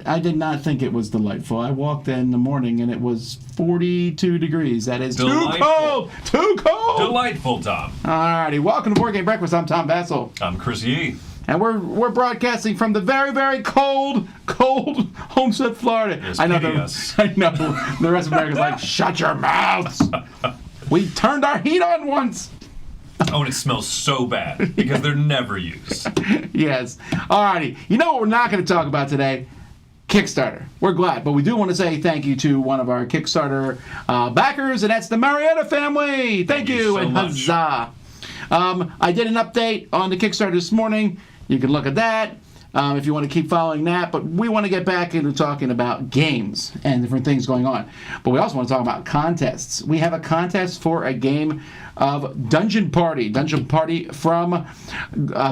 I did not think it was delightful. I walked in the morning and it was 42 degrees. That is delightful. Too cold! Too cold! Delightful, Tom. Alrighty, welcome to Board Game Breakfast. I'm Tom Vasel. I'm Chris Yee. And we're broadcasting from the very, very cold Homestead, Florida. Yes, I know the rest of America's like, shut your mouths. We turned our heat on once. Oh, and it smells so bad because they're never used. Yes. Alrighty. You know what we're not going to talk about today? Kickstarter. We're glad, but we do want to say thank you to one of our Kickstarter backers, and that's the Marietta family. Thank you so and much. huzzah. I did an update on the Kickstarter this morning. You can look at that if you want to keep following that, but we want to get back into talking about games and different things going on. But we also want to talk about contests. We have a contest for a game of Dungeon Party from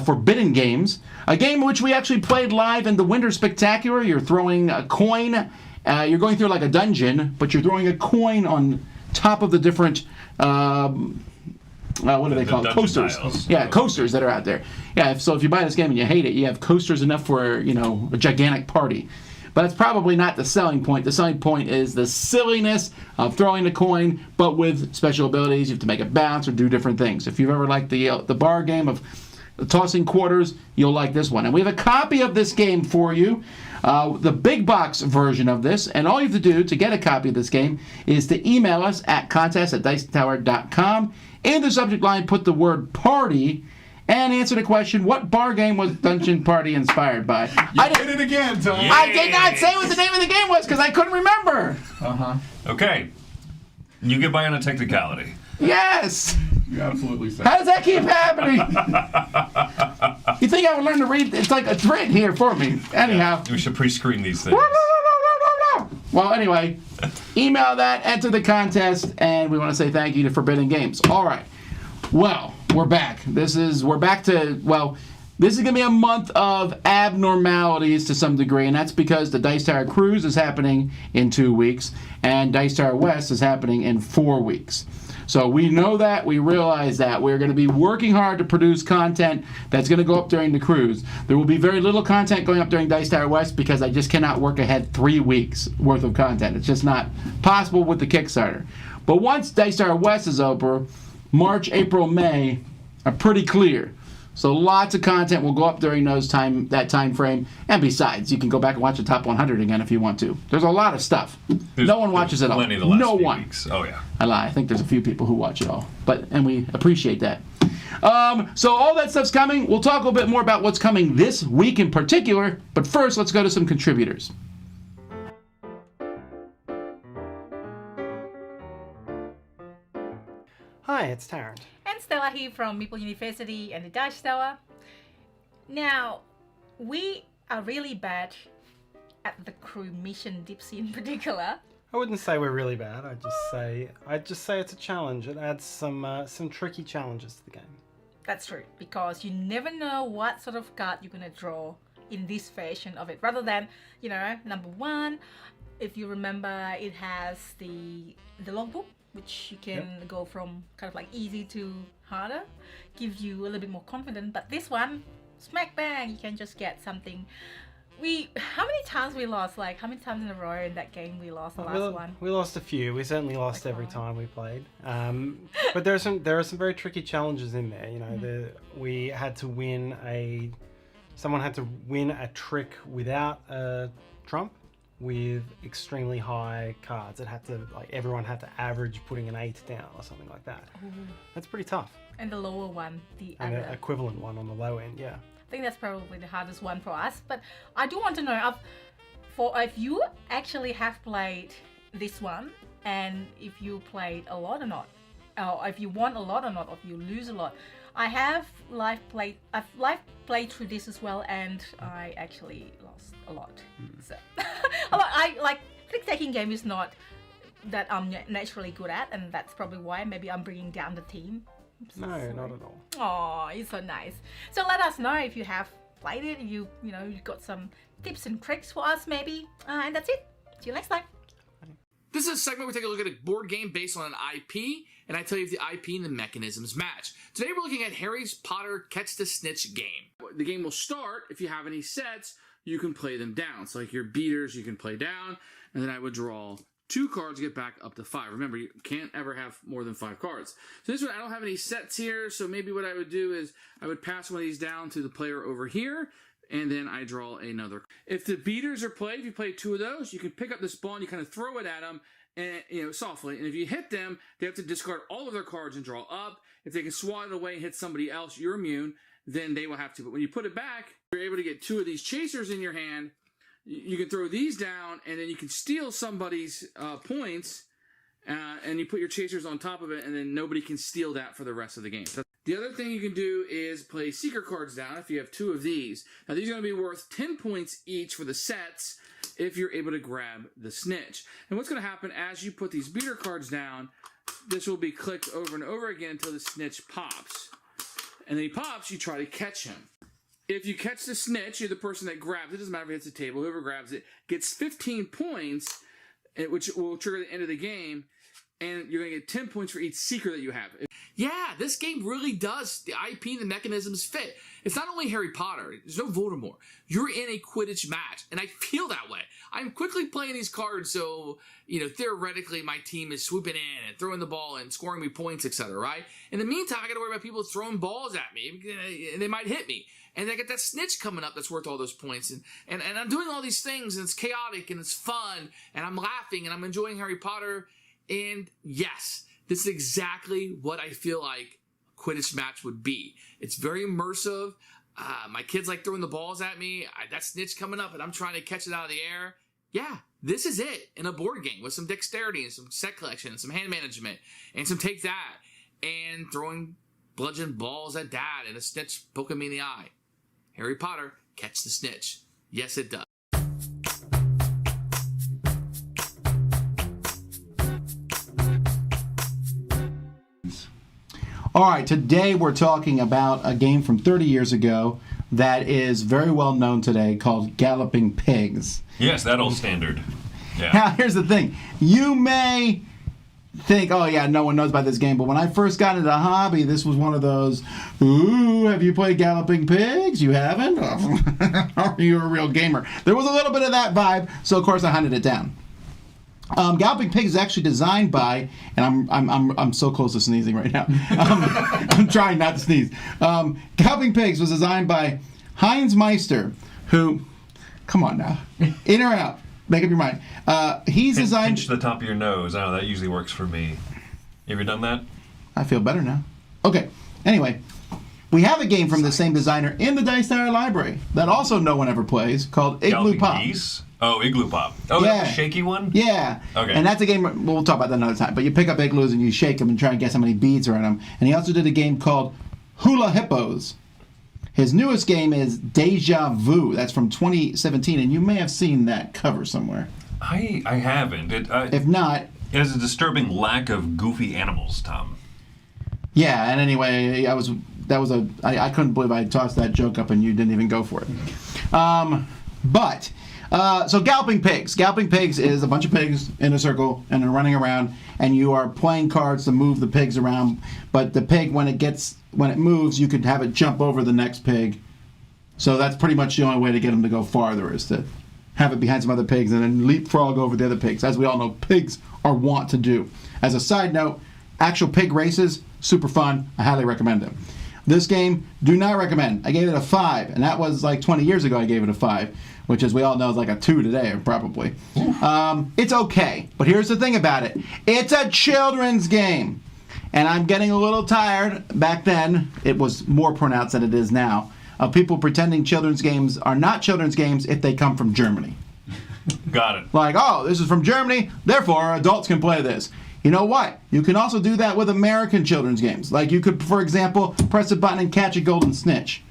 Forbidden Games, a game which we actually played live in the Winter Spectacular. You're throwing a coin, you're going through like a dungeon, but you're throwing a coin on top of the different what do they call it? Coasters. Tiles. Yeah, coasters that are out there. Yeah, so if you buy this game and you hate it, you have coasters enough for, a gigantic party. But that's probably not the selling point. The selling point is the silliness of throwing the coin, but with special abilities. You have to make it bounce or do different things. If you've ever liked the bar game of tossing quarters, you'll like this one. And we have a copy of this game for you, the big box version of this. And all you have to do to get a copy of this game is to email us at contest@dicetower.com. In the subject line, put the word party and answer the question, what bar game was Dungeon Party inspired by? You did it again, Tom. Yeah. I did not say what the name of the game was because I couldn't remember. Uh-huh. Okay. You get by on a technicality. Yes. You absolutely said. How does that keep happening? You think I would learn to read? It's like a thread here for me. Anyhow. We should pre-screen these things. Well, anyway, email that, enter the contest, and we want to say thank you to Forbidden Games. All right. Well, we're back. This is going to be a month of abnormalities to some degree, and that's because the Dice Tower Cruise is happening in 2 weeks, and Dice Tower West is happening in 4 weeks. So we know that, we realize that. We're going to be working hard to produce content that's going to go up during the cruise. There will be very little content going up during Dice Tower West because I just cannot work ahead 3 weeks worth of content. It's just not possible with the Kickstarter. But once Dice Tower West is over, March, April, May are pretty clear. So lots of content will go up during that time frame. And besides, you can go back and watch the top 100 again if you want to. There's a lot of stuff. No one watches it all. Plenty the last no few one. Weeks. Oh yeah. I lie. I think there's a few people who watch it all, and we appreciate that. So all that stuff's coming. We'll talk a little bit more about what's coming this week in particular. But first, let's go to some contributors. Hi, it's Tarrant. And Stella here from Maple University and the Dice Tower. Now, we are really bad at the crew mission, Dipsy in particular. I wouldn't say we're really bad. I'd just say it's a challenge. It adds some tricky challenges to the game. That's true, because you never know what sort of card you're going to draw in this version of it, rather than, you know, number one. If you remember, it has the logbook, which you can go from kind of like easy to harder, gives you a little bit more confidence. But this one, smack bang, you can just get something. How many times we lost? Like, how many times in a row in that game we lost the last one? We lost a few. We certainly lost every time we played. But there are some very tricky challenges in there. You know, we had to win someone had to win a trick without a trump with extremely high cards. It had to, like, everyone had to average putting an 8 down or something like that. Ooh. That's pretty tough. And the lower one, the and other an equivalent one on the low end, yeah. I think that's probably the hardest one for us. But I do want to know if you actually have played this one, and if you played a lot or not, or if you won a lot or not, or if you lose a lot. I've live played through this as well, and I actually lost a lot. So I like trick-taking game is not that I'm naturally good at, and that's probably why maybe I'm bringing down the team. No, not at all. Oh, it's so nice. So let us know if you have played it. You know, you've got some tips and tricks for us, maybe. And that's it. See you next time. This is a segment where we take a look at a board game based on an IP, and I tell you if the IP and the mechanisms match. Today we're looking at Harry Potter Catch the Snitch game. The game will start, if you have any sets, you can play them down. So like your beaters, you can play down, and then I would draw 2 cards to get back up to 5. Remember, you can't ever have more than 5 cards. So this one, I don't have any sets here, so maybe what I would do is I would pass one of these down to the player over here, and then I draw another. If the beaters are played, if you play 2 of those, you can pick up this ball and you kind of throw it at them, and softly. And if you hit them, they have to discard all of their cards and draw up. If they can swat it away and hit somebody else, you're immune. Then they will have to. But when you put it back, you're able to get 2 of these chasers in your hand. You can throw these down, and then you can steal somebody's points, and you put your chasers on top of it, and then nobody can steal that for the rest of the game. So the other thing you can do is play secret cards down if you have 2 of these. Now, these are going to be worth 10 points each for the sets if you're able to grab the snitch. And what's going to happen as you put these beater cards down, this will be clicked over and over again until the snitch pops. And then he pops, you try to catch him. If you catch the snitch, you're the person that grabs it. It doesn't matter if it hits the table. Whoever grabs it gets 15 points, which will trigger the end of the game. And you're going to get 10 points for each secret that you have. Yeah, this game really does. The IP and the mechanisms fit. It's not only Harry Potter. There's no Voldemort. You're in a Quidditch match. And I feel that way. I'm quickly playing these cards so, theoretically my team is swooping in and throwing the ball and scoring me points, etc., right? In the meantime, I got to worry about people throwing balls at me. And they might hit me. And I get that snitch coming up that's worth all those points. And I'm doing all these things, and it's chaotic, and it's fun, and I'm laughing, and I'm enjoying Harry Potter. And yes, this is exactly what I feel like a Quidditch match would be. It's very immersive. My kids like throwing the balls at me. That snitch coming up, and I'm trying to catch it out of the air. Yeah, this is it in a board game with some dexterity and some set collection and some hand management and some take that and throwing bludgeon balls at dad and a snitch poking me in the eye. Harry Potter, Catch the Snitch. Yes, it does. All right, today we're talking about a game from 30 years ago that is very well known today called Galloping Pigs. Yes, that old standard. Yeah. Now, here's the thing. You may think, oh yeah, no one knows about this game, but when I first got into the hobby, this was one of those, ooh, have you played Galloping Pigs? You haven't? Are you a real gamer? There was a little bit of that vibe, so of course I hunted it down. Galloping Pigs is actually designed by, and I'm so close to sneezing right now. I'm trying not to sneeze. Galloping Pigs was designed by Heinz Meister, who, come on now, in or out? Make up your mind. He's designed. Pinch the top of your nose. I know that usually works for me. You ever done that? I feel better now. Okay. Anyway, we have a game from the same designer in the Dice Tower library that also no one ever plays called Igloo Galloping Pop. Geese? Oh, Igloo Pop. Oh, Yeah. that's the shaky one? Yeah. Okay. And that's a game, we'll talk about that another time, but you pick up igloos and you shake them and try and guess how many beads are in them. And he also did a game called Hula Hippos. His newest game is Deja Vu. That's from 2017, and you may have seen that cover somewhere. I haven't. If not... It has a disturbing lack of goofy animals, Tom. Yeah, and anyway, that was I couldn't believe I tossed that joke up and you didn't even go for it. So Galloping Pigs. Galloping Pigs is a bunch of pigs in a circle and they're running around, and you are playing cards to move the pigs around. But the pig, when it moves, you could have it jump over the next pig. So that's pretty much the only way to get them to go farther, is to have it behind some other pigs and then leapfrog over the other pigs. As we all know, pigs are wont to do. As a side note, actual pig races, super fun. I highly recommend them. This game, do not recommend. I gave it a 5, and that was like 20 years ago I gave it a 5, which, as we all know, is like a 2 today, probably. It's okay, but here's the thing about it. It's a children's game, and I'm getting a little tired. Back then, it was more pronounced than it is now, of people pretending children's games are not children's games if they come from Germany. Got it. Like, oh, this is from Germany, therefore adults can play this. You know what? You can also do that with American children's games. Like, you could, for example, press a button and catch a golden snitch.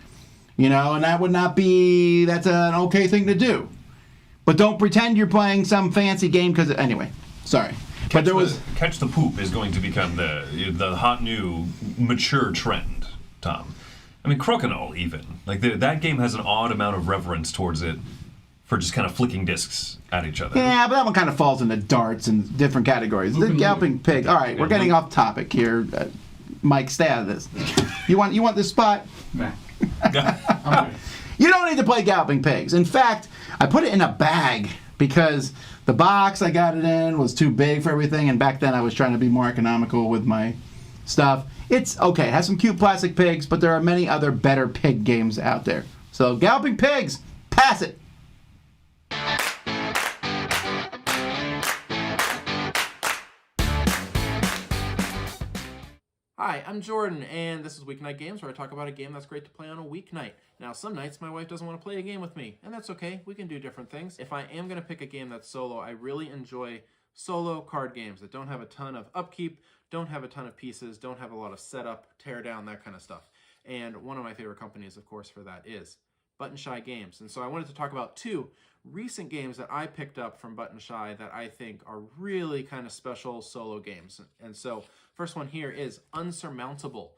You know, and that would not be, that's an okay thing to do. But don't pretend you're playing some fancy game because, anyway, sorry. But there was... Catch the Poop is going to become the hot new mature trend, Tom. I mean, Crokinole, even. Like, that game has an odd amount of reverence towards it for just kind of flicking discs at each other. Yeah, but that one kind of falls into darts and different categories. The Galloping Pig. All right, we're getting off topic here. Mike, stay out of this. You want this spot? Nah. You don't need to play Galloping Pigs. In fact, I put it in a bag because the box I got it in was too big for everything, and back then I was trying to be more economical with my stuff. It's okay. It has some cute plastic pigs, but there are many other better pig games out there. So Galloping Pigs, pass it. Hi, I'm Jordan, and this is Weeknight Games, where I talk about a game that's great to play on a weeknight. Now, some nights my wife doesn't want to play a game with me, and that's okay. We can do different things. If I am going to pick a game that's solo, I really enjoy solo card games that don't have a ton of upkeep, don't have a ton of pieces, don't have a lot of setup, tear down, that kind of stuff. And one of my favorite companies, of course, for that is Button Shy Games. And so I wanted to talk about 2 recent games that I picked up from Button Shy that I think are really kind of special solo games. And so first one here is Unsurmountable.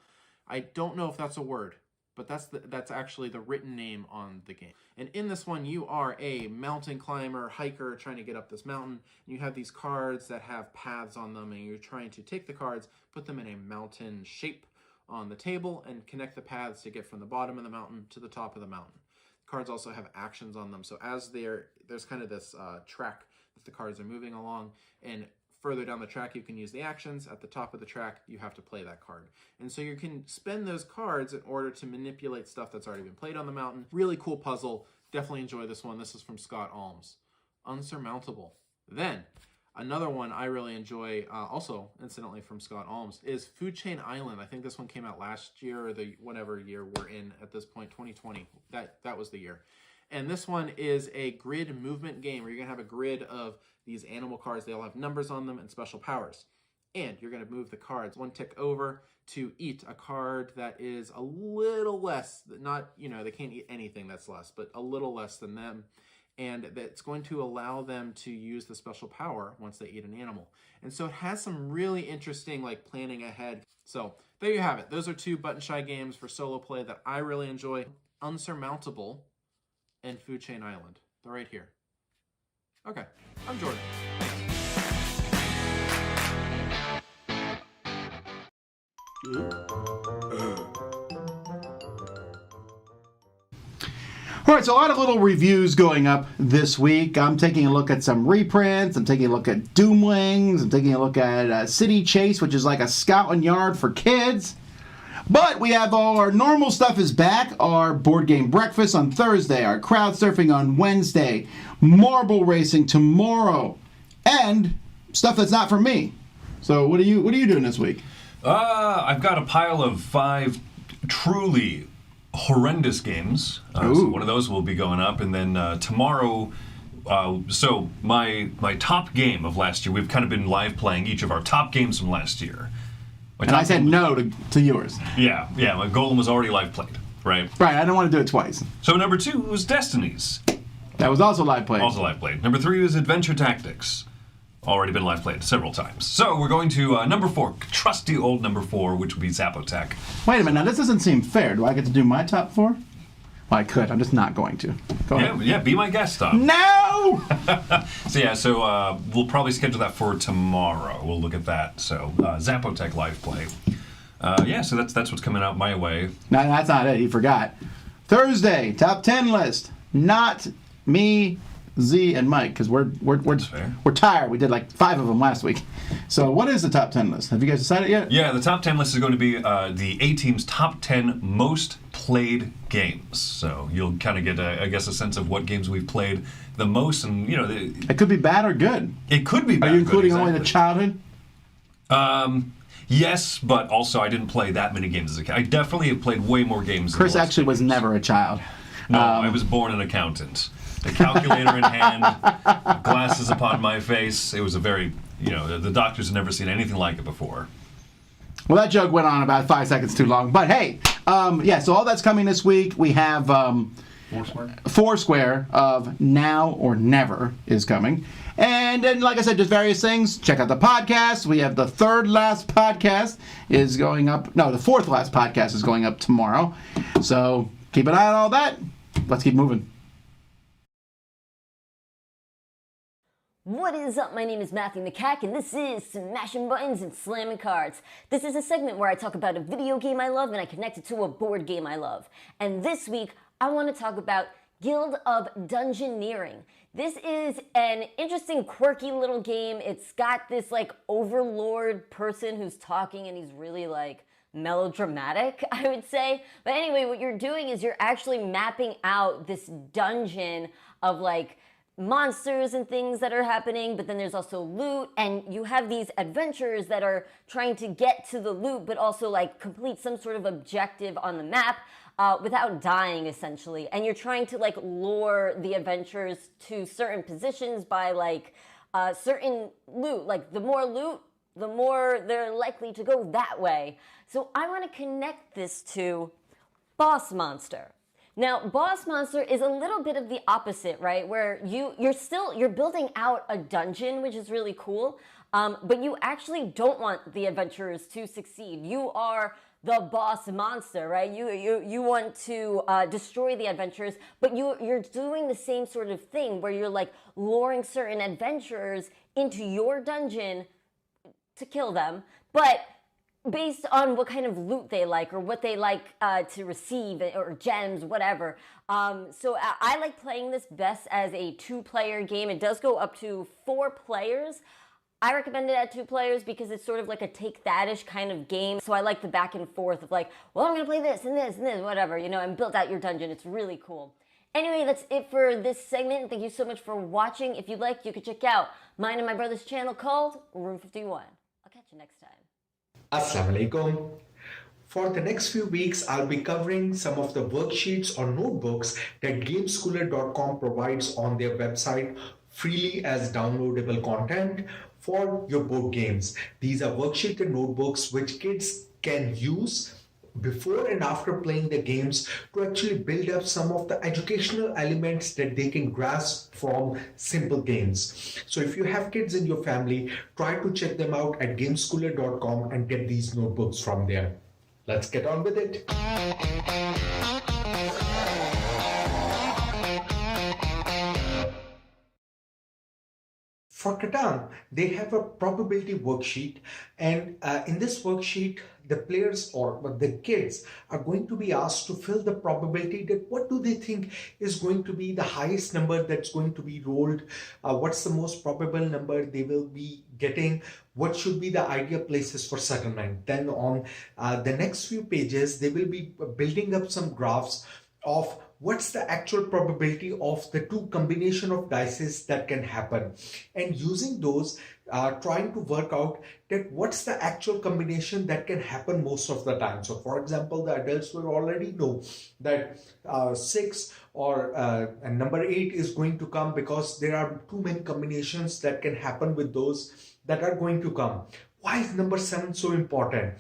I don't know if that's a word, but that's actually the written name on the game. And in this one, you are a mountain climber, hiker, trying to get up this mountain. You have these cards that have paths on them, and you're trying to take the cards, put them in a mountain shape on the table, and connect the paths to get from the bottom of the mountain to the top of the mountain. Cards also have actions on them, so as there's kind of this track that the cards are moving along, and further down the track you can use the actions. At the top of the track you have to play that card, and so you can spend those cards in order to manipulate stuff that's already been played on the mountain. Really cool puzzle. Definitely enjoy this one. This is from Scott Alms. Unsurmountable. Then another one I really enjoy, also incidentally from Scott Alms, is Food Chain Island. I think this one came out last year, or the whatever year we're in at this point, 2020. That was the year. And this one is a grid movement game where you're going to have a grid of these animal cards. They all have numbers on them and special powers. And you're going to move the cards 1 tick over to eat a card that is a little less, not, they can't eat anything that's less, but a little less than them. And that's going to allow them to use the special power once they eat an animal. And so it has some really interesting planning ahead. So there you have it. Those are 2 Button Shy games for solo play that I really enjoy. Unsurmountable and Food Chain Island. They're right here. Okay, I'm Jordan. All right, so a lot of little reviews going up this week. I'm taking a look at some reprints. I'm taking a look at Doomlings. I'm taking a look at City Chase, which is like a Scotland Yard for kids. But we have all our normal stuff is back. Our board game breakfast on Thursday, our crowd surfing on Wednesday, marble racing tomorrow, and stuff that's not for me. So what are you doing this week? I've got a pile of 5 truly horrendous games. So one of those will be going up, and then tomorrow. So my top game of last year, we've kind of been live playing each of our top games from last year. And I said no to yours. Yeah. My Golem was already live played, right? Right. I don't want to do it twice. So number 2 was Destinies. That was also live played. Also live played. Number 3 was Adventure Tactics. already been live played several times. So we're going to number 4, trusty old number 4, which would be Zapotec. Wait a minute, now this doesn't seem fair. Do I get to do my top 4? Well, I could. I'm just not going to. Go ahead. Yeah, be my guest, Tom. No! So we'll probably schedule that for tomorrow. We'll look at that. So Zapotec live play. So that's what's coming out my way. No, that's not it. He forgot. Thursday, top 10 list. Not me, Z, and Mike, because we're tired. We did like 5 of them last week. So what is the top 10 list? Have you guys decided yet? Yeah, the top 10 list is going to be the A-Team's top 10 most played games. So you'll kind of get, a sense of what games we've played the most. And, it could be bad or good. It could be bad. Are you including good, only the childhood? Yes, but also I didn't play that many games as a kid. I definitely have played way more games. Chris than the last actually was never a child. No, I was born an accountant. A calculator in hand, glasses upon my face. It was a very, the doctors had never seen anything like it before. Well, that joke went on about 5 seconds too long. But hey, so all that's coming this week. We have Foursquare of Now or Never is coming. And then, like I said, just various things. Check out the podcast. We have the third last podcast is going up. No, the fourth last podcast is going up tomorrow. So keep an eye on all that. Let's keep moving. What is up? My name is Matthew McCack, and this is Smashing Buttons and Slamming Cards. This is a segment where I talk about a video game I love and I connect it to a board game I love. And this week, I want to talk about Guild of Dungeoneering. This is an interesting, quirky little game. It's got this, overlord person who's talking, and he's really, melodramatic, I would say. But anyway, what you're doing is you're actually mapping out this dungeon of, monsters and things that are happening, but then there's also loot, and you have these adventurers that are trying to get to the loot, but also complete some sort of objective on the map without dying, essentially. And you're trying to lure the adventurers to certain positions by certain loot. The more loot, the more they're likely to go that way. So I want to connect this to Boss Monster. Now, Boss Monster is a little bit of the opposite, right? Where you're building out a dungeon, which is really cool, but you actually don't want the adventurers to succeed. You are the boss monster, right? You want to destroy the adventurers, but you're doing the same sort of thing where you're luring certain adventurers into your dungeon to kill them, but based on what kind of loot they like or what they like to receive or gems, whatever. So I like playing this best as a 2-player game. It does go up to 4 players. I recommend it at 2 players because it's sort of like a take-that-ish kind of game. So I like the back and forth of I'm going to play this and this and this, whatever, and build out your dungeon. It's really cool. Anyway, that's it for this segment. Thank you so much for watching. If you'd like, you could check out mine and my brother's channel called Room 51. I'll catch you next time. Assalamu alaikum. For the next few weeks, I'll be covering some of the worksheets or notebooks that Gamescooler.com provides on their website freely as downloadable content for your board games. These are worksheets and notebooks which kids can use before and after playing the games to actually build up some of the educational elements that they can grasp from simple games. So if you have kids in your family, try to check them out at Gamescooler.com and get these notebooks from there. Let's get on with it. For Catan, they have a probability worksheet, and in this worksheet, the players or the kids are going to be asked to fill the probability that what do they think is going to be the highest number that's going to be rolled, what's the most probable number they will be getting, what should be the ideal places for settlement. Then on the next few pages, they will be building up some graphs of what's the actual probability of the 2 combination of dices that can happen, and using those trying to work out that what's the actual combination that can happen most of the time. So for example, the adults will already know that 6 or number 8 is going to come because there are too many combinations that can happen with those that are going to come. Why is number 7 so important?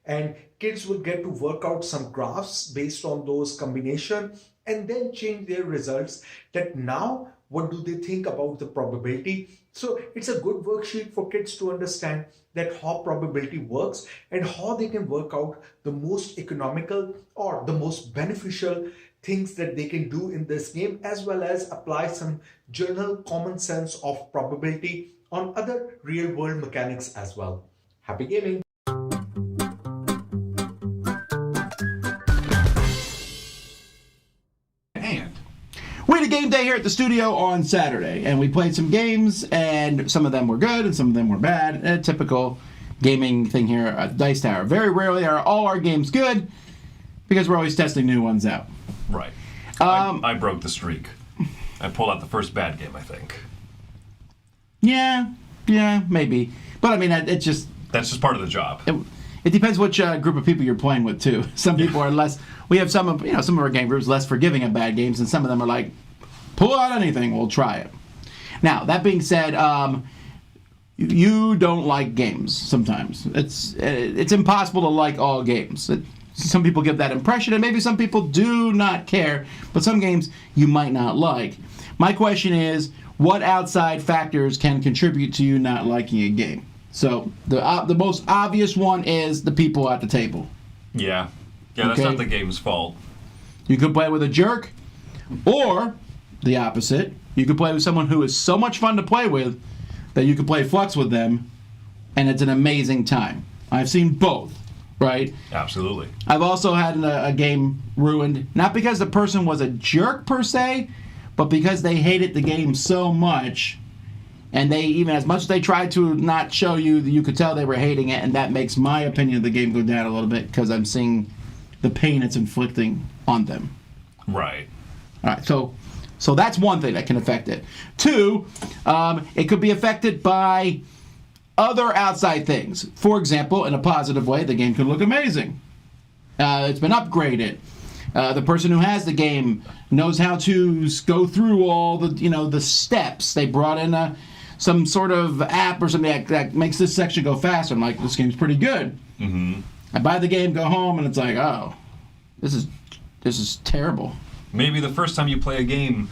And kids will get to work out some graphs based on those combinations and then change their results, that now What do they think about the probability? So it's a good worksheet for kids to understand that how probability works and how they can work out the most economical or the most beneficial things that they can do in this game, as well as apply some general common sense of probability on other real world mechanics as well. Happy gaming! And we had a game day here at the studio on Saturday, and we played some games, and some of them were good and some of them were bad. A typical gaming thing here at Dice Tower. Very rarely are all our games good, because we're always testing new ones out. Right. I broke the streak. I pulled out the first bad game, I think. Yeah, maybe. But I mean, it's just... That's just part of the job. It depends which group of people you're playing with, too. Some people are less... We have some of our game groups less forgiving of bad games, and some of them are like, pull out anything, we'll try it. Now, that being said, you don't like games sometimes. It's impossible to like all games. Some people give that impression, and maybe some people do not care, but some games you might not like. My question is, what outside factors can contribute to you not liking a game? So the most obvious one is the people at the table. Yeah, that's Okay. not the game's fault. You could play with a jerk, or the opposite. You could play with someone who is so much fun to play with that you could play Flux with them, and it's an amazing time. I've seen both, right? Absolutely. I've also had a game ruined, not because the person was a jerk per se, but because they hated the game so much, and they, even as much as they tried to not show you, you could tell they were hating it, and that makes my opinion of the game go down a little bit, because I'm seeing the pain it's inflicting on them. Right. All right, so that's one thing that can affect it. Two, it could be affected by other outside things. For example, in a positive way, the game could look amazing. It's been upgraded. The person who has the game knows how to go through all the steps. They brought in some sort of app or something that makes this section go faster. I'm like, this game's pretty good. Mm-hmm. I buy the game, go home, and it's like, oh, this is terrible. Maybe the first time you play a game,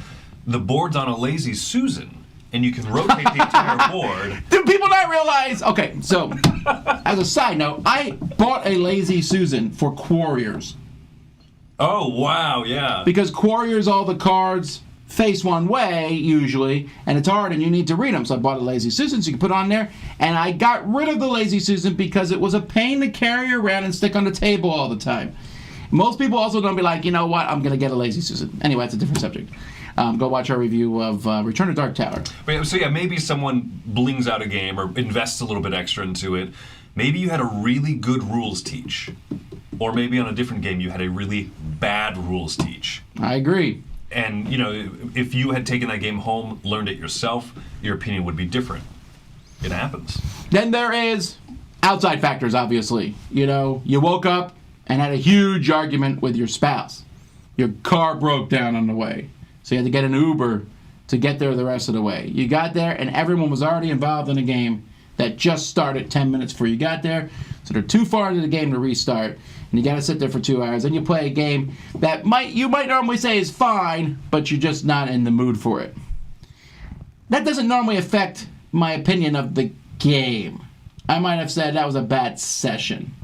the board's on a lazy Susan, and you can rotate the entire board. Do people not realize? Okay, so as a side note, I bought a lazy Susan for Quarriors. Oh, wow, yeah. Because Quarriors, all the cards face one way, usually, and it's hard and you need to read them. So I bought a lazy Susan so you can put on there, and I got rid of the lazy Susan because it was a pain to carry around and stick on the table all the time. Most people also don't be like, you know what, I'm going to get a lazy Susan. Anyway, that's a different subject. Go watch our review of Return to Dark Tower. So yeah, maybe someone blings out a game or invests a little bit extra into it. Maybe you had a really good rules teach. Or maybe on a different game you had a really bad rules teach. I agree. And, if you had taken that game home, learned it yourself, your opinion would be different. It happens. Then there is outside factors, obviously. You woke up and had a huge argument with your spouse. Your car broke down on the way, so you had to get an Uber to get there the rest of the way. You got there, and everyone was already involved in a game that just started 10 minutes before you got there, so they're too far into the game to restart, and you got to sit there for 2 hours. Then you play a game that you might normally say is fine, but you're just not in the mood for it. That doesn't normally affect my opinion of the game. I might have said that was a bad session.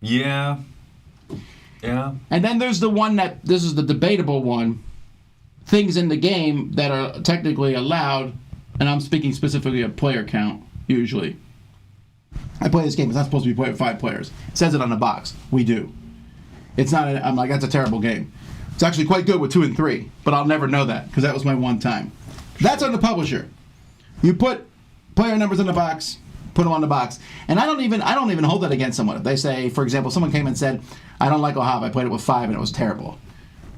Yeah. And then there's the one this is the debatable one, things in the game that are technically allowed, and I'm speaking specifically of player count, usually. I play this game, it's not supposed to be played with 5 players. It says it on the box. We do. It's not, I'm like, that's a terrible game. It's actually quite good with 2 and 3, but I'll never know that, because that was my one time. That's on the publisher. You put player numbers in the box, put them on the box. And I don't even hold that against someone. If they say, for example, someone came and said, I don't like Ohave, I played it with 5 and it was terrible.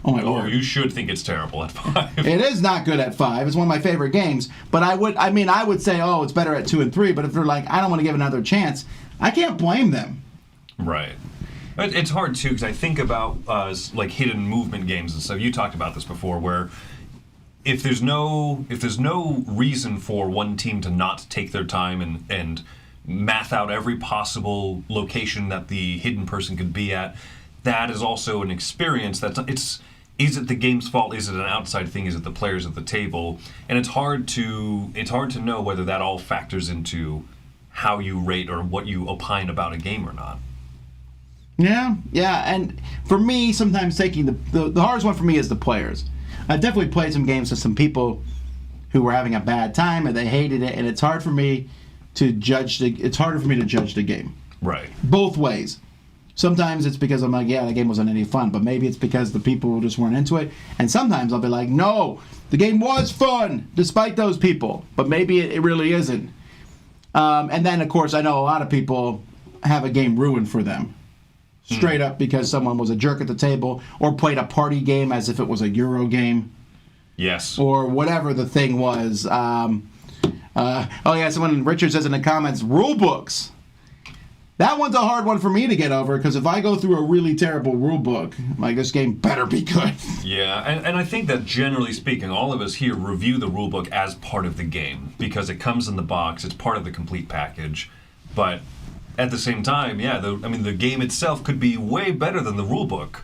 Oh my lord. You should think it's terrible at 5. It is not good at 5. It's one of my favorite games. But I would say, oh, it's better at 2 and 3. But if they're like, I don't want to give another chance, I can't blame them. Right. It's hard too, because I think about like hidden movement games and stuff. You talked about this before, where if there's no reason for one team to not take their time and math out every possible location that the hidden person could be at, that is also an experience it's is it the game's fault? Is it an outside thing? Is it the players at the table? And it's hard to know whether that all factors into how you rate or what you opine about a game or not. Yeah, and for me, sometimes taking the hardest one for me is the players. I definitely played some games with some people who were having a bad time and they hated it, and it's hard for me to judge it's harder for me to judge the game. Right. Both ways. Sometimes it's because I'm like, yeah, the game wasn't any fun, but maybe it's because the people just weren't into it. And sometimes I'll be like, no, the game was fun, despite those people, but maybe it really isn't. And then, of course, I know a lot of people have a game ruined for them. Straight up because someone was a jerk at the table or played a party game as if it was a Euro game. Yes. Or whatever the thing was. Someone, Richard says in the comments, rule books. That one's a hard one for me to get over because if I go through a really terrible rule book, like, this game better be good. Yeah, and I think that generally speaking, all of us here review the rule book as part of the game because it comes in the box, it's part of the complete package. But at the same time, yeah, the game itself could be way better than the rulebook.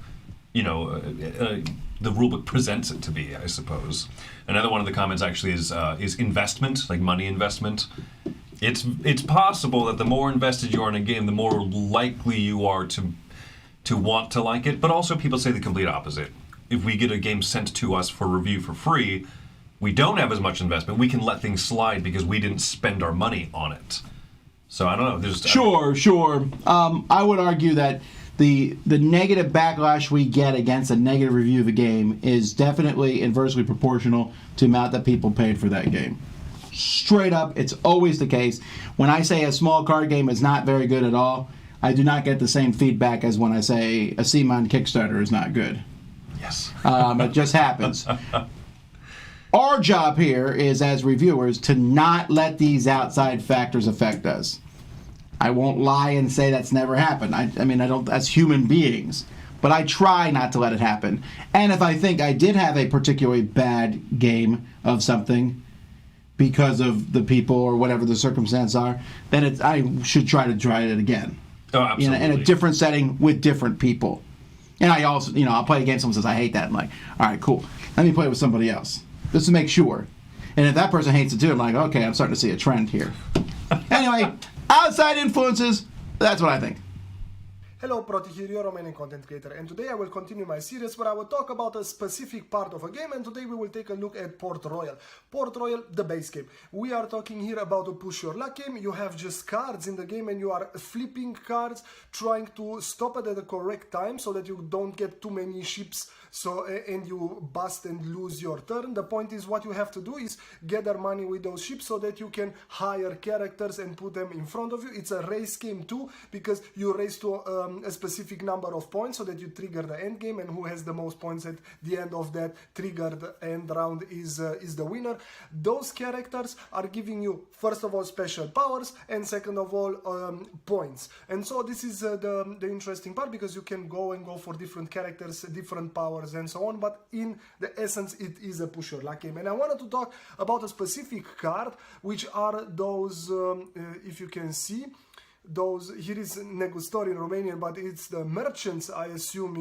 The rulebook presents it to be, I suppose. Another one of the comments actually is investment, like money investment. It's possible that the more invested you are in a game, the more likely you are to want to like it. But also, people say the complete opposite. If we get a game sent to us for review for free, we don't have as much investment. We can let things slide because we didn't spend our money on it. So I don't know. Sure. I would argue that the negative backlash we get against a negative review of the game is definitely inversely proportional to the amount that people paid for that game. Straight up, it's always the case. When I say a small card game is not very good at all, I do not get the same feedback as when I say a CMON Kickstarter is not good. Yes. It just happens. Our job here is, as reviewers, to not let these outside factors affect us. I won't lie and say that's never happened. I mean, I don't, as human beings. But I try not to let it happen. And if I think I did have a particularly bad game of something because of the people or whatever the circumstances are, then I should try it again. Oh, absolutely. In a different setting with different people. And I also, I'll play a game, someone says, I hate that. I'm like, all right, cool. Let me play it with somebody else. Just to make sure. And if that person hates it too, I'm like, okay, I'm starting to see a trend here. Anyway, outside influences, that's what I think. Hello, Proti here, your Romanian content creator, and today I will continue my series where I will talk about a specific part of a game, and today we will take a look at Port Royal. Port Royal, the base game. We are talking here about a push your luck game. You have just cards in the game and you are flipping cards, trying to stop it at the correct time so that you don't get too many ships and you bust and lose your turn. The point is what you have to do is gather money with those ships so that you can hire characters and put them in front of you. It's a race game too because you race to a specific number of points so that you trigger the end game, and who has the most points at the end of that triggered end round is the winner. Those characters are giving you, first of all, special powers, and second of all, points. And so this is the interesting part because you can go for different characters, different powers and so on, but in the essence it is a push your luck game. And I wanted to talk about a specific card, which are those, if you can see, those, here is Negustor in Romanian, but it's the merchants, I assume,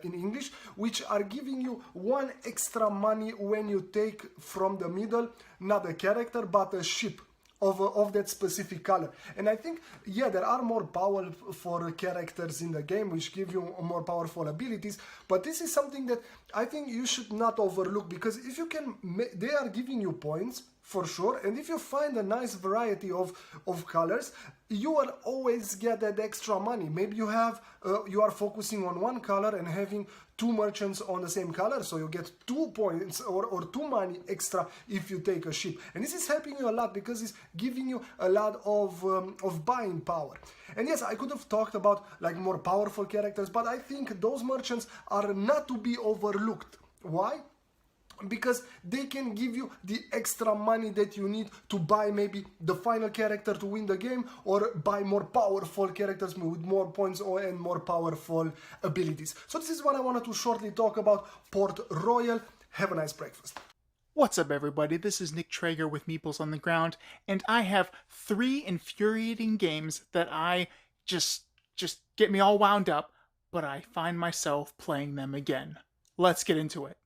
in English, which are giving you 1 extra money when you take from the middle, not a character, but a ship of that specific color. And I think, yeah, there are more powerful characters in the game which give you more powerful abilities, but this is something that I think you should not overlook, because if you can, they are giving you points for sure, and if you find a nice variety of colors, you will always get that extra money. Maybe you are focusing on one color and having 2 merchants on the same color, so you get 2 points or 2 money extra if you take a ship. And this is helping you a lot because it's giving you a lot of buying power. And yes, I could have talked about like more powerful characters, but I think those merchants are not to be overlooked. Why? Because they can give you the extra money that you need to buy maybe the final character to win the game, or buy more powerful characters with more points and more powerful abilities. So this is what I wanted to shortly talk about Port Royal. Have a nice breakfast. What's up, everybody? This is Nick Traeger with Meeples on the Ground, and I have 3 infuriating games that I just get me all wound up, but I find myself playing them again. let's get into it.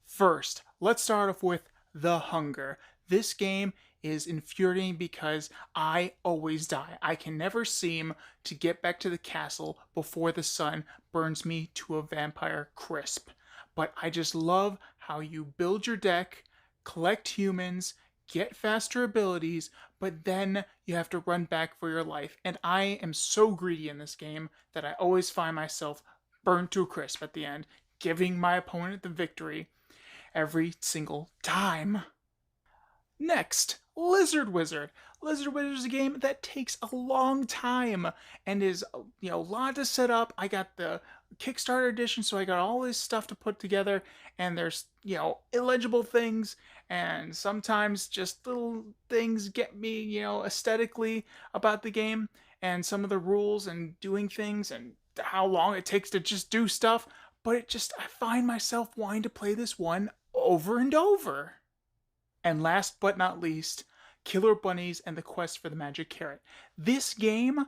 First, let's start off with the hunger. This game is infuriating because I always die. I can never seem to get back to the castle before the sun burns me to a vampire crisp. But I just love how you build your deck, collect humans, get faster abilities, but then you have to run back for your life. And I am so greedy in this game that I always find myself burned to a crisp at the end, giving my opponent the victory every single time. Next, Lizard Wizard. Lizard Wizard is a game that takes a long time and is, a lot to set up. I got the Kickstarter edition, so I got all this stuff to put together, and there's, illegible things, and sometimes just little things get me, aesthetically about the game, and some of the rules and doing things and how long it takes to just do stuff, but I find myself wanting to play this one over and over. And last but not least, Killer Bunnies and the Quest for the Magic Carrot. This game,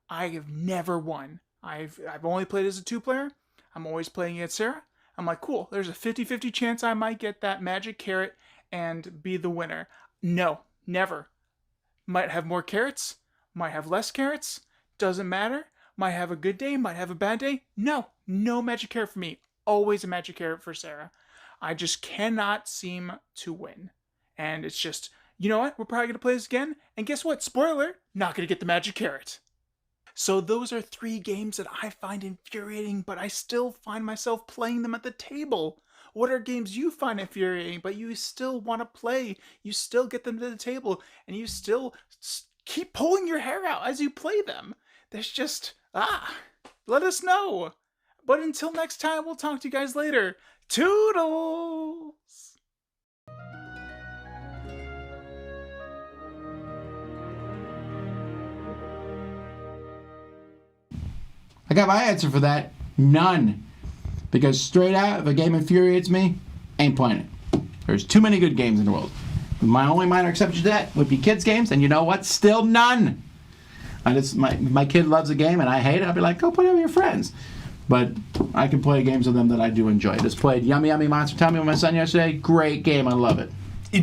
I have never won. I've only played as a 2-player. I'm always playing against Sarah. I'm like, cool, there's a 50-50 chance I might get that magic carrot and be the winner. No, never. Might have more carrots, might have less carrots, doesn't matter. Might have a good day, might have a bad day. No magic carrot for me. Always a magic carrot for Sarah. I just cannot seem to win. And it's just, you know what? We're probably going to play this again. And guess what? Spoiler, not going to get the magic carrot. So those are 3 games that I find infuriating, but I still find myself playing them at the table. What are games you find infuriating, but you still want to play? You still get them to the table, and you still keep pulling your hair out as you play them. There's just, let us know. But until next time, we'll talk to you guys later. Toodles! I got my answer for that. None. Because straight out, if a game infuriates me, ain't playing it. There's too many good games in the world. My only minor exception to that would be kids' games, and you know what? Still none. My kid loves a game, and I hate it. I'll be like, go play it with your friends. But I can play games with them that I do enjoy. Just played Yummy Yummy Monster Tummy with my son yesterday. Great game. I love it. I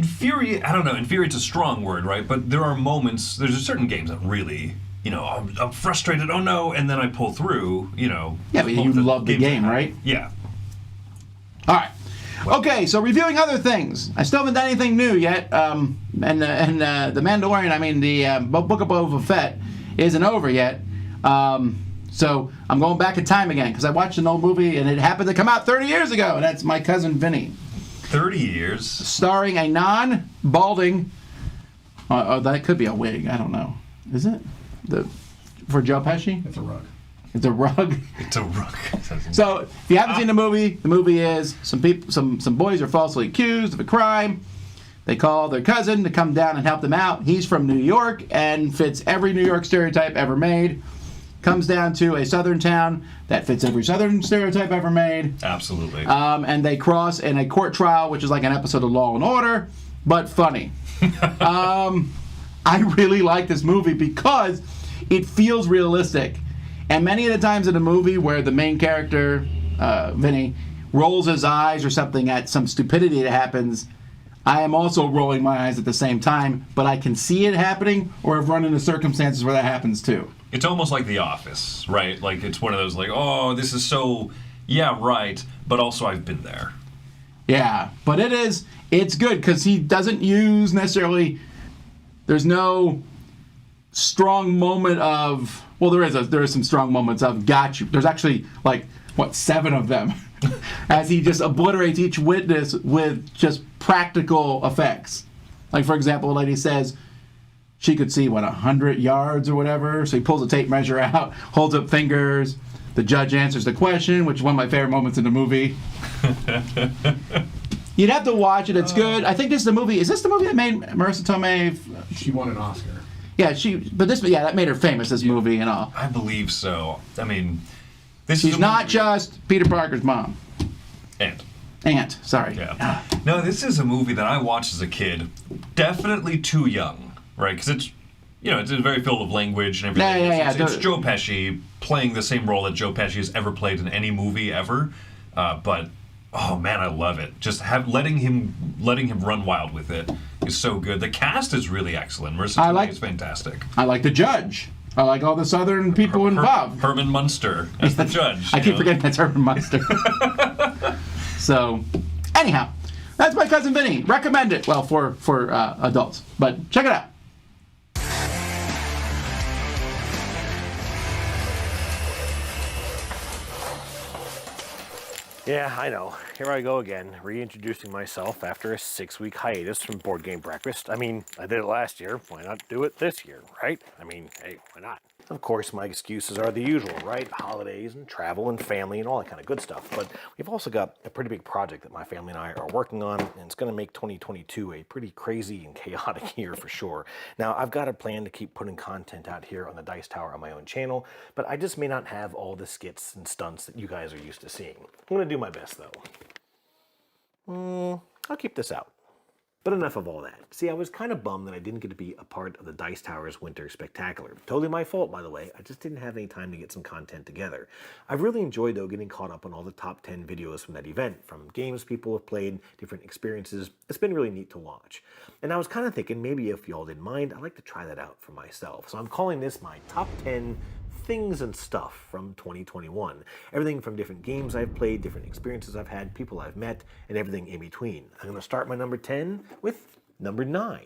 don't know, infuriate's a strong word, right? But there are moments, there's a certain games that really... I'm frustrated, oh no, and then I pull through, Yeah, but you love the game, right? Yeah. All right. Okay, so reviewing other things. I still haven't done anything new yet. The Mandalorian, the Book of Boba Fett isn't over yet. So I'm going back in time again, because I watched an old movie, and it happened to come out 30 years ago, and that's My Cousin Vinny. 30 years? Starring a non-balding... that could be a wig, I don't know. Is it? For Joe Pesci? It's a rug. It's a rug. It's a rug. So, if you haven't seen the movie is some boys are falsely accused of a crime. They call their cousin to come down and help them out. He's from New York and fits every New York stereotype ever made. Comes down to a southern town that fits every southern stereotype ever made. Absolutely. And they cross in a court trial, which is like an episode of Law and Order, but funny. I really like this movie because it feels realistic. And many of the times in a movie where the main character, Vinny, rolls his eyes or something at some stupidity that happens, I am also rolling my eyes at the same time, but I can see it happening or have run into circumstances where that happens too. It's almost like The Office, right? Like, it's one of those, like, oh, this is so, yeah, right, but also I've been there. Yeah, but it's good because he doesn't use necessarily... There's no strong moment of... Well, there is some strong moments of got you. There's actually, 7 of them. As he just obliterates each witness with just practical effects. Like, for example, a lady says she could see, 100 yards or whatever. So he pulls a tape measure out, holds up fingers. The judge answers the question, which is one of my favorite moments in the movie. You'd have to watch it. It's good. I think this is the movie. Is this the movie that made Marissa Tomei? She won an Oscar. Yeah, that made her famous. This movie and all. I believe so. I mean, she's not just Peter Parker's mom. Aunt. Sorry. Yeah. No, this is a movie that I watched as a kid. Definitely too young, right? Because it's very filled with language and everything. Yeah. It's Joe Pesci playing the same role that Joe Pesci has ever played in any movie ever. But Oh man, I love it. Just letting him run wild with it is so good. The cast is really excellent. Marissa Tomei is fantastic. I like the judge. I like all the Southern people involved. Herman Munster as the judge. I keep forgetting that's Herman Munster. So, anyhow, that's My Cousin Vinny. Recommend it. Well, for adults, but check it out. Yeah, I know. Here I go again, reintroducing myself after a 6-week hiatus from Board Game Breakfast. I mean, I did it last year. Why not do it this year, right? I mean, hey, why not? Of course, my excuses are the usual, right? Holidays and travel and family and all that kind of good stuff. But we've also got a pretty big project that my family and I are working on, and it's going to make 2022 a pretty crazy and chaotic year for sure. Now, I've got a plan to keep putting content out here on the Dice Tower on my own channel, but I just may not have all the skits and stunts that you guys are used to seeing. I'm going to do my best, though. I'll keep this out. But enough of all that. See, I was kind of bummed that I didn't get to be a part of the Dice Tower's Winter Spectacular. Totally my fault, by the way. I just didn't have any time to get some content together. I've really enjoyed, though, getting caught up on all the top 10 videos from that event, from games people have played, different experiences. It's been really neat to watch. And I was kind of thinking, maybe if y'all didn't mind, I'd like to try that out for myself. So I'm calling this my top 10 things and stuff from 2021. Everything from different games I've played, different experiences I've had, people I've met, and everything in between. I'm going to start my number 10 with number 9.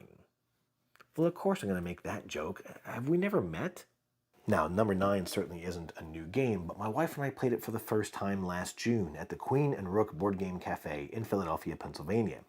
Well, of course I'm going to make that joke. Have we never met? Now, number 9 certainly isn't a new game, but my wife and I played it for the first time last June at the Queen and Rook Board Game Cafe in Philadelphia, Pennsylvania.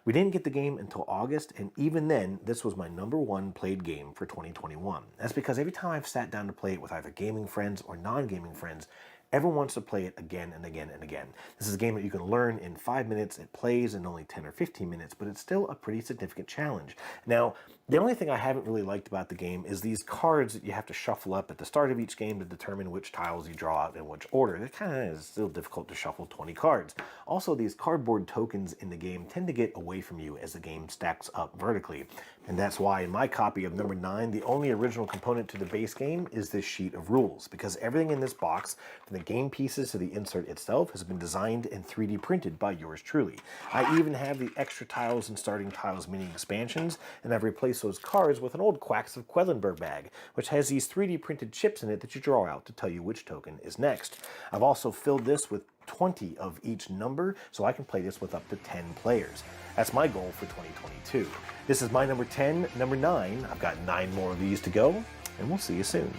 We didn't get the game until August, and even then, this was my number 1 played game for 2021. That's because every time I've sat down to play it with either gaming friends or non-gaming friends, everyone wants to play it again and again and again. This is a game that you can learn in 5 minutes. It plays in only 10 or 15 minutes, but it's still a pretty significant challenge. Now, the only thing I haven't really liked about the game is these cards that you have to shuffle up at the start of each game to determine which tiles you draw out in which order. It kind of is still difficult to shuffle 20 cards. Also, these cardboard tokens in the game tend to get away from you as the game stacks up vertically. And that's why in my copy of number 9, the only original component to the base game is this sheet of rules, because everything in this box, from the game pieces to the insert itself, has been designed and 3D printed by yours truly. I even have the extra tiles and starting tiles mini expansions, and I've replaced those cards with an old Quacks of Quellenberg bag, which has these 3D printed chips in it that you draw out to tell you which token is next. I've also filled this with 20 of each number, so I can play this with up to 10 players. That's my goal for 2022. This is my number 10. Number 9, I've got 9 more of these to go, and we'll see you soon.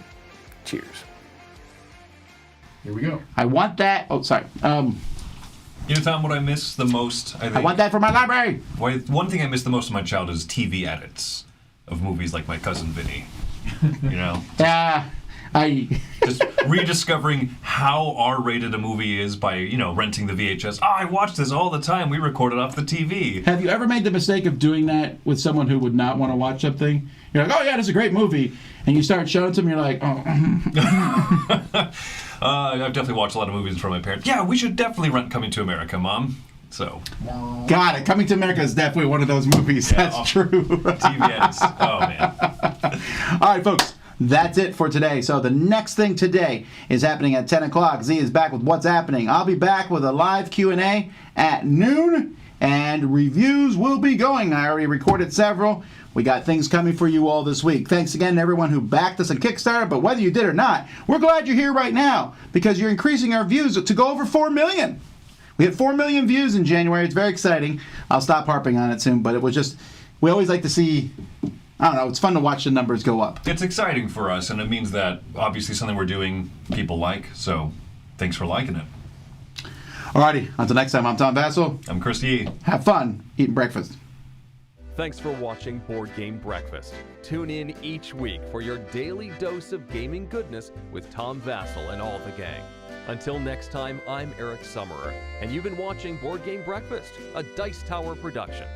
Cheers. Here we go. I want that. Oh, sorry. You know, Tom, what I miss the most, I think... I want that for my library! One thing I miss the most in my childhood is TV edits of movies like My Cousin Vinny. You know? Yeah, Just rediscovering how R-rated a movie is by, you know, renting the VHS. Oh, I watch this all the time. We record it off the TV. Have you ever made the mistake of doing that with someone who would not want to watch something? You're like, oh yeah, this is a great movie. And you start showing it to them, you're like, oh. I've definitely watched a lot of movies from my parents. Yeah, we should definitely rent Coming to America, Mom. So. Got it. Coming to America is definitely one of those movies. Yeah, that's true. TV edits. Oh, man. All right, folks. That's it for today. So the next thing today is happening at 10 o'clock. Z is back with What's Happening. I'll be back with a live Q&A at noon, and reviews will be going. I already recorded several. We got things coming for you all this week. Thanks again to everyone who backed us on Kickstarter, but whether you did or not, we're glad you're here right now because you're increasing our views to go over 4 million. We had 4 million views in January. It's very exciting. I'll stop harping on it soon, but it was just, we always like to see, I don't know, it's fun to watch the numbers go up. It's exciting for us, and it means that obviously something we're doing people like, so thanks for liking it. Alrighty, until next time, I'm Tom Vasel. I'm Chris Yee. Have fun eating breakfast. Thanks for watching Board Game Breakfast. Tune in each week for your daily dose of gaming goodness with Tom Vasel and all the gang. Until next time, I'm Eric Summerer, and you've been watching Board Game Breakfast, a Dice Tower production.